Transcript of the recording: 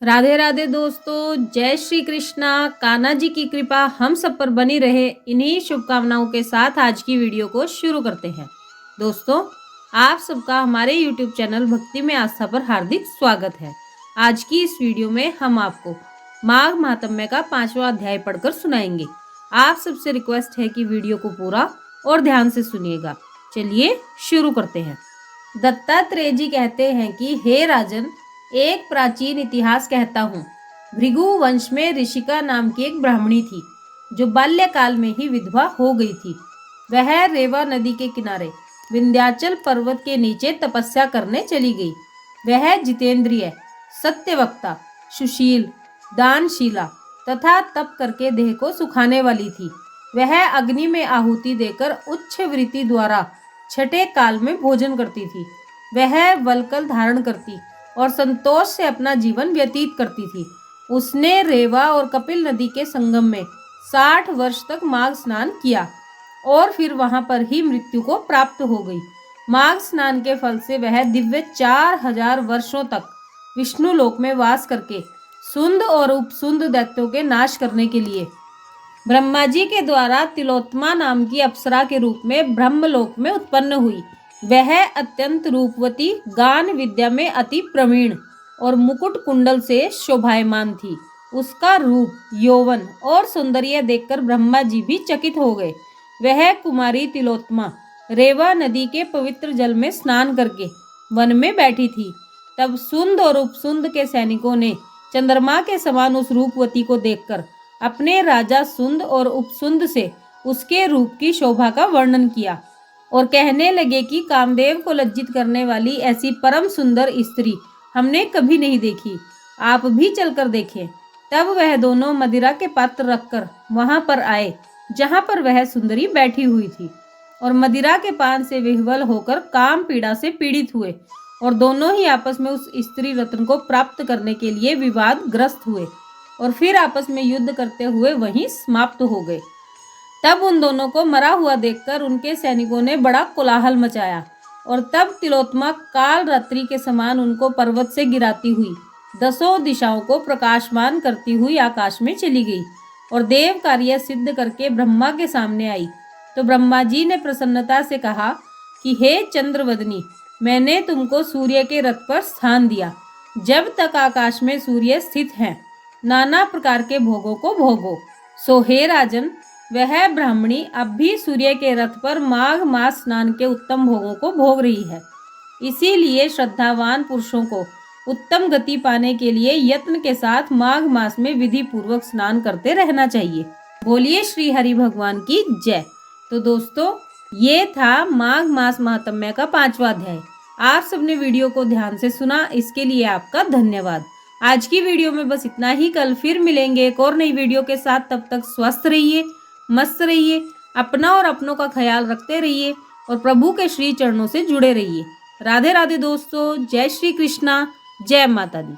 राधे राधे दोस्तों, जय श्री कृष्णा। कान्हा जी की कृपा हम सब पर बनी रहे, इन्हीं शुभकामनाओं के साथ आज की वीडियो को शुरू करते हैं। दोस्तों, आप सबका हमारे YouTube चैनल भक्ति में आस्था पर हार्दिक स्वागत है। आज की इस वीडियो में हम आपको माघ महात्म्य का 5वां अध्याय पढ़कर सुनाएंगे। आप सबसे रिक्वेस्ट है कि वीडियो को पूरा और ध्यान से सुनिएगा। चलिए शुरू करते हैं। दत्तात्रेय जी कहते हैं कि हे राजन, एक प्राचीन इतिहास कहता हूँ। भृगु वंश में ऋषिका नाम की एक ब्राह्मणी थी, जो बाल्यकाल में ही विधवा हो गई थी। वह रेवा नदी के किनारे विंध्याचल पर्वत के नीचे तपस्या करने चली गई। वह जितेंद्रिय, सत्यवक्ता, सुशील, दानशीला तथा तप करके देह को सुखाने वाली थी। वह अग्नि में आहुति देकर उच्च वृत्ति द्वारा छठे काल में भोजन करती थी। वह वलकल धारण करती और संतोष से अपना जीवन व्यतीत करती थी। उसने रेवा और कपिल नदी के संगम में 60 वर्ष तक माघ स्नान किया और फिर वहां पर ही मृत्यु को प्राप्त हो गई। माघ स्नान के फल से वह दिव्य 4000 वर्षों तक विष्णु लोक में वास करके सुंद और उपसुंद दैत्यों के नाश करने के लिए ब्रह्मा जी के द्वारा तिलोत्तमा नाम की अप्सरा के रूप में ब्रह्मलोक में उत्पन्न हुई। वह अत्यंत रूपवती, गान विद्या में अति प्रवीण और मुकुट कुंडल से शोभायमान थी। उसका रूप, यौवन और सौंदर्य देखकर ब्रह्मा जी भी चकित हो गए। वह कुमारी तिलोत्तमा रेवा नदी के पवित्र जल में स्नान करके वन में बैठी थी। तब सुंद और उपसुंद के सैनिकों ने चंद्रमा के समान उस रूपवती को देखकर अपने राजा सुंद और उपसुंद से उसके रूप की शोभा का वर्णन किया और कहने लगे कि कामदेव को लज्जित करने वाली ऐसी परम सुंदर स्त्री हमने कभी नहीं देखी, आप भी चलकर देखें। तब वह दोनों मदिरा के पात्र रखकर वहां पर आए जहां पर वह सुंदरी बैठी हुई थी, और मदिरा के पान से विह्वल होकर काम पीड़ा से पीड़ित हुए, और दोनों ही आपस में उस स्त्री रत्न को प्राप्त करने के लिए विवाद ग्रस्त हुए और फिर आपस में युद्ध करते हुए वहीं समाप्त हो गए। तब उन दोनों को मरा हुआ देखकर उनके सैनिकों ने बड़ा कोलाहल मचाया, और तब तिलोत्तमा काल रात्रि के समान उनको पर्वत से गिराती हुई 10 दिशाओं को प्रकाशमान करती हुई आकाश में चली गई और देव कार्य सिद्ध करके ब्रह्मा के सामने आई। तो ब्रह्मा जी ने प्रसन्नता से कहा कि हे चंद्रवदनी, मैंने तुमको सूर्य के रथ पर स्थान दिया। जब तक आकाश में सूर्य स्थित हैं, नाना प्रकार के भोगों को भोगो। सो हे राजन, वह ब्राह्मणी अब भी सूर्य के रथ पर माघ मास स्नान के उत्तम भोगों को भोग रही है। इसीलिए श्रद्धावान पुरुषों को उत्तम गति पाने के लिए यत्न के साथ माघ मास में विधि पूर्वक स्नान करते रहना चाहिए। बोलिए श्री हरि भगवान की जय। तो दोस्तों, ये था माघ मास महात्म्य का 5वां अध्याय। आप सबने वीडियो को ध्यान से सुना, इसके लिए आपका धन्यवाद। आज की वीडियो में बस इतना ही। कल फिर मिलेंगे एक और नई वीडियो के साथ। तब तक स्वस्थ रहिए, मस्त रहिए, अपना और अपनों का ख्याल रखते रहिए और प्रभु के श्री चरणों से जुड़े रहिए। राधे राधे दोस्तों, जय श्री कृष्णा, जय माता दी।